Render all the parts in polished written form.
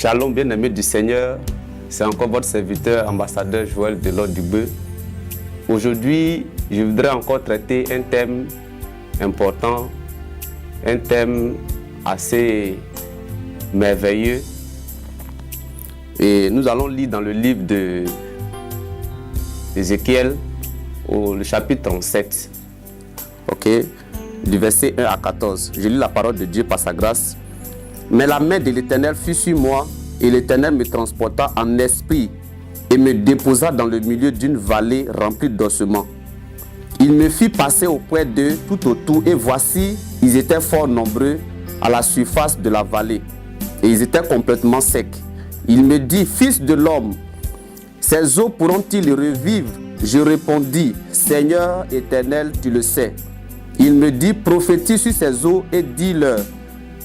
Shalom, bien-aimés du Seigneur. C'est encore votre serviteur, ambassadeur Joël Delors-Dubeux. Aujourd'hui, je voudrais encore traiter un thème important, un thème assez merveilleux. Et nous allons lire dans le livre d'Ézéchiel, le chapitre 37, du verset 1 à 14. Je lis la parole de Dieu par sa grâce. Mais la main de l'Éternel fut sur moi, et l'Éternel me transporta en esprit et me déposa dans le milieu d'une vallée remplie d'ossements. Il me fit passer auprès d'eux tout autour, et voici, ils étaient fort nombreux à la surface de la vallée, et ils étaient complètement secs. Il me dit, fils de l'homme, ces eaux pourront-ils revivre? Je répondis, Seigneur éternel, tu le sais. Il me dit, prophétise sur ces eaux et dis-leur,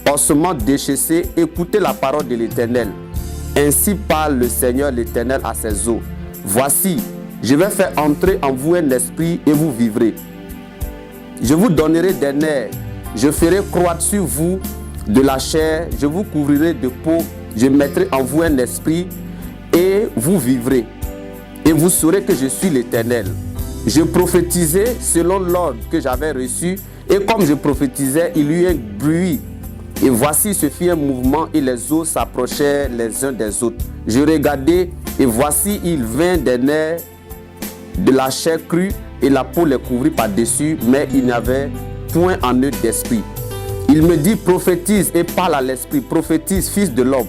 ossements déchaissés, écoutez la parole de l'Éternel. Ainsi parle le Seigneur l'Éternel à ces eaux. Voici, je vais faire entrer en vous un esprit et vous vivrez. Je vous donnerai des nerfs, je ferai croître sur vous de la chair, je vous couvrirai de peau, je mettrai en vous un esprit et vous vivrez. Et vous saurez que je suis l'Éternel. Je prophétisais selon l'ordre que j'avais reçu, et comme je prophétisais, il y eut un bruit. Et voici, ce fit un mouvement, et les eaux s'approchaient les uns des autres. Je regardais, et voici, il vint des nerfs, de la chair crue, et la peau les couvrit par-dessus, mais il n'y avait point en eux d'esprit. Il me dit, prophétise et parle à l'esprit, prophétise, fils de l'homme.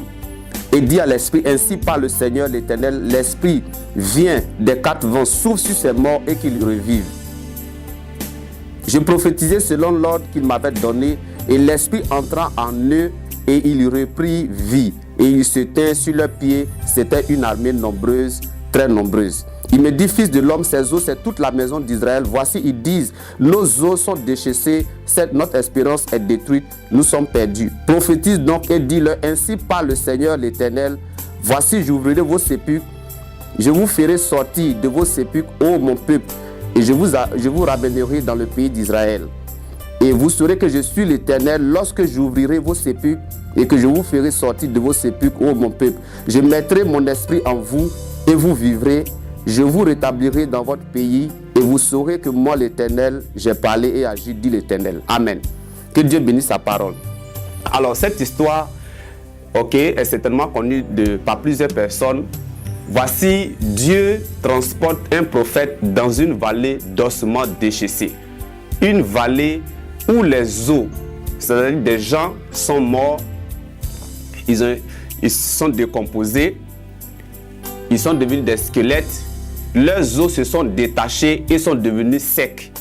Et dit à l'esprit, ainsi parle le Seigneur l'Éternel, l'esprit vient des quatre vents, souffle sur ces morts et qu'ils revivent. Je prophétisais selon l'ordre qu'il m'avait donné, et l'esprit entra en eux et il reprit vie. Et il se tint sur leurs pieds, c'était une armée nombreuse, très nombreuse. Il me dit, fils de l'homme, ces eaux, c'est toute la maison d'Israël. Voici, ils disent, nos eaux sont déchaissées, notre espérance est détruite, nous sommes perdus. Prophétise donc et dis-leur, ainsi parle le Seigneur l'Éternel. Voici, j'ouvrirai vos sépulcres, je vous ferai sortir de vos sépulcres, ô mon peuple, et je vous ramènerai dans le pays d'Israël. Et vous saurez que je suis l'Éternel lorsque j'ouvrirai vos sépulcres et que je vous ferai sortir de vos sépulcres, ô mon peuple. Je mettrai mon esprit en vous et vous vivrez. Je vous rétablirai dans votre pays et vous saurez que moi, l'Éternel, j'ai parlé et agi, dit l'Éternel. Amen. Que Dieu bénisse sa parole. Alors, cette histoire, est certainement connue par plusieurs personnes. Voici, Dieu transporte un prophète dans une vallée d'ossements déchaissés. Une vallée où les os, c'est-à-dire des gens sont morts, ils sont décomposés, ils sont devenus des squelettes, leurs os se sont détachés et sont devenus secs,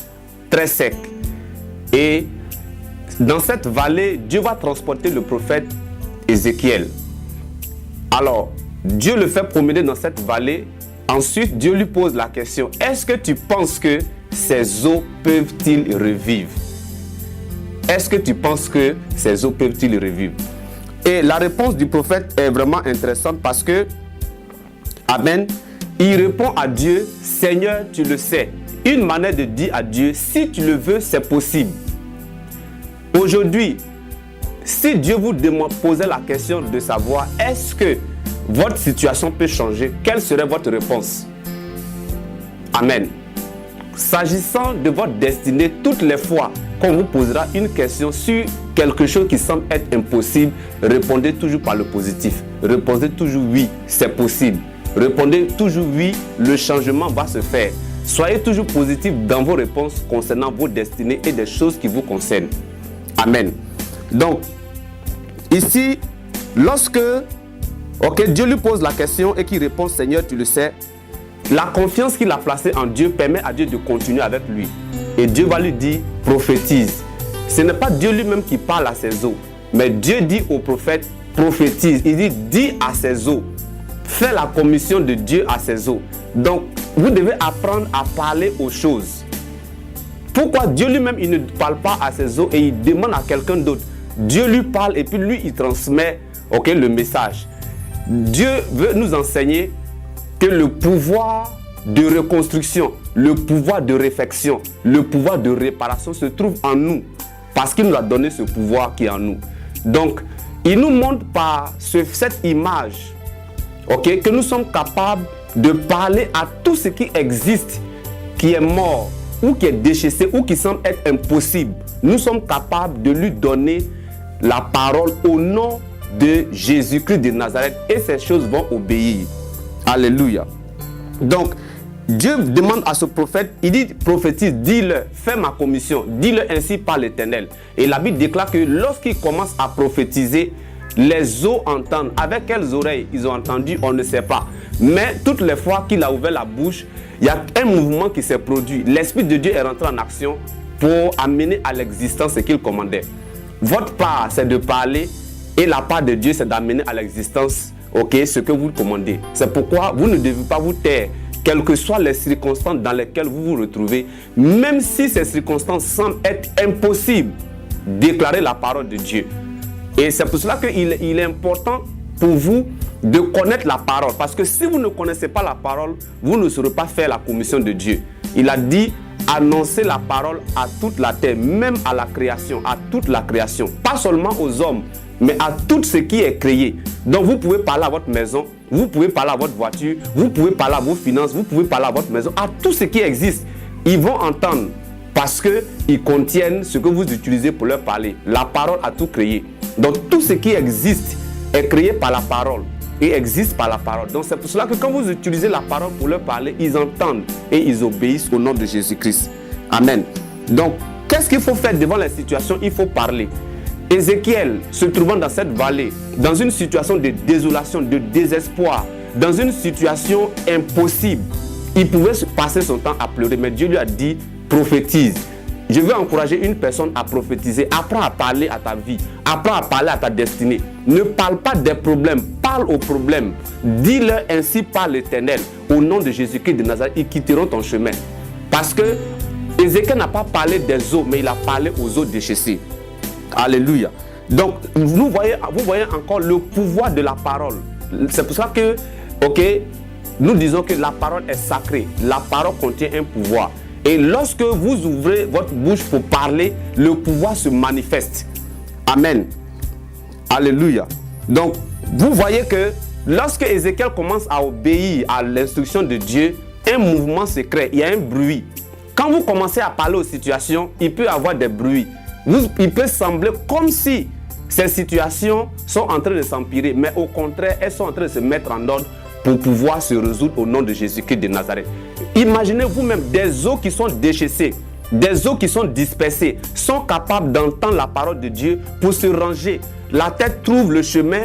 très secs. Et dans cette vallée, Dieu va transporter le prophète Ézéchiel. Alors, Dieu le fait promener dans cette vallée. Ensuite, Dieu lui pose la question, est-ce que tu penses que ces eaux peuvent-ils revivre? Est-ce que tu penses que ces eaux peuvent-ils revivre? Et la réponse du prophète est vraiment intéressante parce que, amen, il répond à Dieu, Seigneur, tu le sais. Une manière de dire à Dieu, si tu le veux, c'est possible. Aujourd'hui, si Dieu vous posait la question de savoir, est-ce que votre situation peut changer, quelle serait votre réponse? Amen. S'agissant de votre destinée, toutes les fois qu'on vous posera une question sur quelque chose qui semble être impossible, répondez toujours par le positif. Répondez toujours oui, c'est possible. Répondez toujours oui, le changement va se faire. Soyez toujours positif dans vos réponses concernant vos destinées et des choses qui vous concernent. Amen. Donc, ici, lorsque Dieu lui pose la question et qu'il répond, Seigneur, tu le sais, la confiance qu'il a placée en Dieu permet à Dieu de continuer avec lui. Et Dieu va lui dire, prophétise. Ce n'est pas Dieu lui-même qui parle à ses eaux, mais Dieu dit au prophète, prophétise. Il dit, dis à ses eaux. Fais la commission de Dieu à ses eaux. Donc, vous devez apprendre à parler aux choses. Pourquoi Dieu lui-même, il ne parle pas à ses eaux et il demande à quelqu'un d'autre? Dieu lui parle et puis lui, il transmet le message. Dieu veut nous enseigner que le pouvoir de reconstruction, le pouvoir de réfection, le pouvoir de réparation se trouve en nous. Parce qu'il nous a donné ce pouvoir qui est en nous. Donc, il nous montre par cette image, ok, que nous sommes capables de parler à tout ce qui existe, qui est mort, ou qui est déchaissé, ou qui semble être impossible. Nous sommes capables de lui donner la parole au nom de Jésus-Christ de Nazareth, et ces choses vont obéir. Alléluia. Donc, Dieu demande à ce prophète, il dit, prophétise, dis-le, fais ma commission, dis-le ainsi par l'Éternel. Et la Bible déclare que lorsqu'il commence à prophétiser, les eaux entendent. Avec quelles oreilles ils ont entendu, on ne sait pas. Mais toutes les fois qu'il a ouvert la bouche, il y a un mouvement qui s'est produit. L'Esprit de Dieu est rentré en action pour amener à l'existence ce qu'il commandait. Votre part, c'est de parler, et la part de Dieu, c'est d'amener à l'existence, ok, ce que vous commandez. C'est pourquoi vous ne devez pas vous taire, quelles que soient les circonstances dans lesquelles vous vous retrouvez, même si ces circonstances semblent être impossibles, déclarez la parole de Dieu. Et c'est pour cela qu'il est important pour vous de connaître la parole. Parce que si vous ne connaissez pas la parole, vous ne saurez pas faire la commission de Dieu. Il a dit, annoncer la parole à toute la terre, même à la création, à toute la création. Pas seulement aux hommes, mais à tout ce qui est créé. Donc vous pouvez parler à votre maison, vous pouvez parler à votre voiture, vous pouvez parler à vos finances, vous pouvez parler à votre maison, à tout ce qui existe. Ils vont entendre parce qu'ils contiennent ce que vous utilisez pour leur parler. La parole a tout créé. Donc tout ce qui existe est créé par la parole et existe par la parole. Donc c'est pour cela que quand vous utilisez la parole pour leur parler, ils entendent et ils obéissent au nom de Jésus-Christ. Amen. Donc qu'est-ce qu'il faut faire devant la situation? Il faut parler. Ézéchiel, se trouvant dans cette vallée, dans une situation de désolation, de désespoir, dans une situation impossible, il pouvait passer son temps à pleurer, mais Dieu lui a dit, prophétise. Je veux encourager une personne à prophétiser. Apprends à parler à ta vie. Apprends à parler à ta destinée. Ne parle pas des problèmes. Parle aux problèmes. Dis-leur ainsi par l'Éternel. Au nom de Jésus-Christ de Nazareth, ils quitteront ton chemin. Parce que Ézéchiel n'a pas parlé des eaux, mais il a parlé aux eaux déchaissées. Alléluia. Donc, vous voyez encore le pouvoir de la parole. C'est pour ça que, ok, nous disons que la parole est sacrée. La parole contient un pouvoir. Et lorsque vous ouvrez votre bouche pour parler, le pouvoir se manifeste. Amen. Alléluia. Donc, vous voyez que lorsque Ézéchiel commence à obéir à l'instruction de Dieu, un mouvement se crée, il y a un bruit. Quand vous commencez à parler aux situations, il peut y avoir des bruits. Il peut sembler comme si ces situations sont en train de s'empirer, mais au contraire, elles sont en train de se mettre en ordre pour pouvoir se résoudre au nom de Jésus-Christ de Nazareth. Imaginez vous-même des eaux qui sont déchaissées, des eaux qui sont dispersées, sont capables d'entendre la parole de Dieu pour se ranger. La tête trouve le chemin,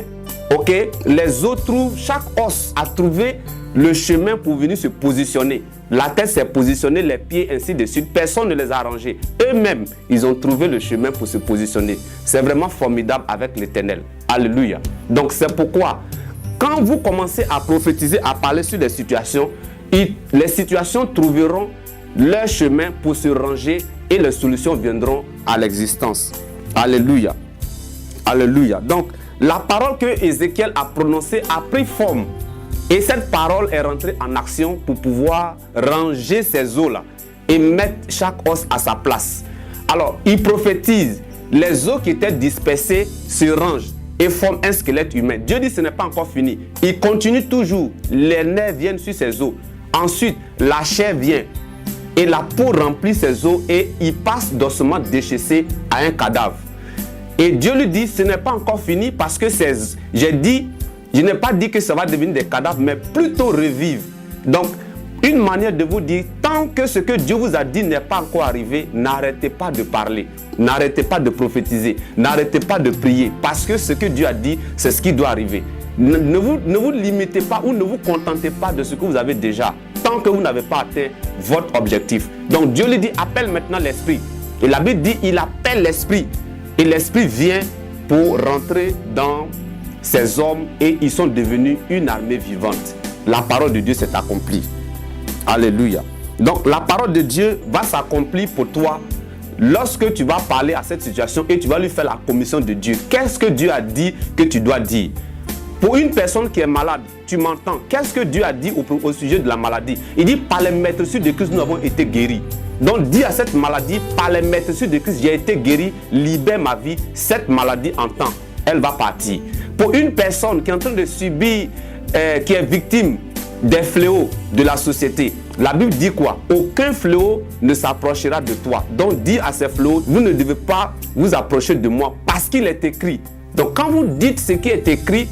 ok? Les eaux trouvent, chaque os a trouvé le chemin pour venir se positionner. La tête s'est positionnée, les pieds, ainsi de suite. Personne ne les a rangés. Eux-mêmes, ils ont trouvé le chemin pour se positionner. C'est vraiment formidable avec l'Éternel. Alléluia. Donc c'est pourquoi, quand vous commencez à prophétiser, à parler sur des situations, les situations trouveront leur chemin pour se ranger et les solutions viendront à l'existence. Alléluia. Alléluia. Donc, la parole que Ézéchiel a prononcée a pris forme. Et cette parole est rentrée en action pour pouvoir ranger ces eaux-là et mettre chaque os à sa place. Alors, il prophétise. Les os qui étaient dispersés se rangent et forment un squelette humain. Dieu dit ce n'est pas encore fini. Il continue toujours. Les nerfs viennent sur ces os. Ensuite, la chair vient et la peau remplit ces os et il passe d'ossements déchaissés à un cadavre. Et Dieu lui dit ce n'est pas encore fini parce que je n'ai pas dit que ça va devenir des cadavres, mais plutôt revivre. Donc, une manière de vous dire, tant que ce que Dieu vous a dit n'est pas encore arrivé, n'arrêtez pas de parler, n'arrêtez pas de prophétiser, n'arrêtez pas de prier, parce que ce que Dieu a dit, c'est ce qui doit arriver. Ne vous limitez pas ou ne vous contentez pas de ce que vous avez déjà, tant que vous n'avez pas atteint votre objectif. Donc, Dieu lui dit, appelle maintenant l'Esprit. Et la Bible dit, il appelle l'Esprit. Et l'Esprit vient pour rentrer dans ces hommes et ils sont devenus une armée vivante. La parole de Dieu s'est accomplie. Alléluia. Donc la parole de Dieu va s'accomplir pour toi lorsque tu vas parler à cette situation et tu vas lui faire la commission de Dieu. Qu'est-ce que Dieu a dit que tu dois dire? Pour une personne qui est malade, tu m'entends. Qu'est-ce que Dieu a dit au sujet de la maladie? Il dit, par les maîtresses de Christ, nous avons été guéris. Donc dis à cette maladie, par les maîtresses de Christ, j'ai été guéri, libère ma vie. Cette maladie entend. elle va partir. Pour une personne qui est en train de subir, qui est victime des fléaux de la société, la Bible dit quoi? Aucun fléau ne s'approchera de toi. Donc dis à ces fléaux, vous ne devez pas vous approcher de moi parce qu'il est écrit. Donc quand vous dites ce qui est écrit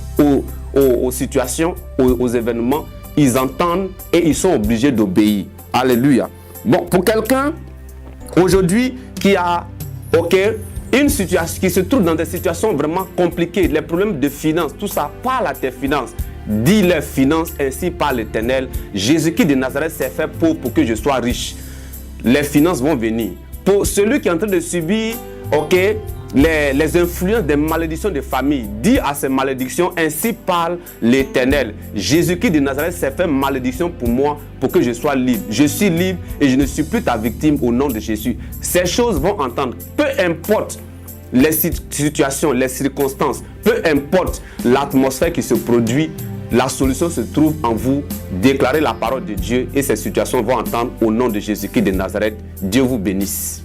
aux situations, aux événements, ils entendent et ils sont obligés d'obéir. Alléluia. Bon, pour quelqu'un aujourd'hui qui a une situation, qui se trouve dans des situations vraiment compliquées, les problèmes de finances, tout ça, parle à tes finances. Dis les finances, ainsi par l'Éternel. Jésus-Christ de Nazareth s'est fait pauvre pour que je sois riche. Les finances vont venir. Pour celui qui est en train de subir les influences des malédictions de famille, dis à ces malédictions, ainsi parle l'Éternel. Jésus-Christ de Nazareth s'est fait malédiction pour moi, pour que je sois libre. Je suis libre et je ne suis plus ta victime au nom de Jésus. Ces choses vont entendre. Peu importe les situations, les circonstances, peu importe l'atmosphère qui se produit, la solution se trouve en vous. Déclarez la parole de Dieu et ces situations vont entendre au nom de Jésus-Christ de Nazareth. Dieu vous bénisse.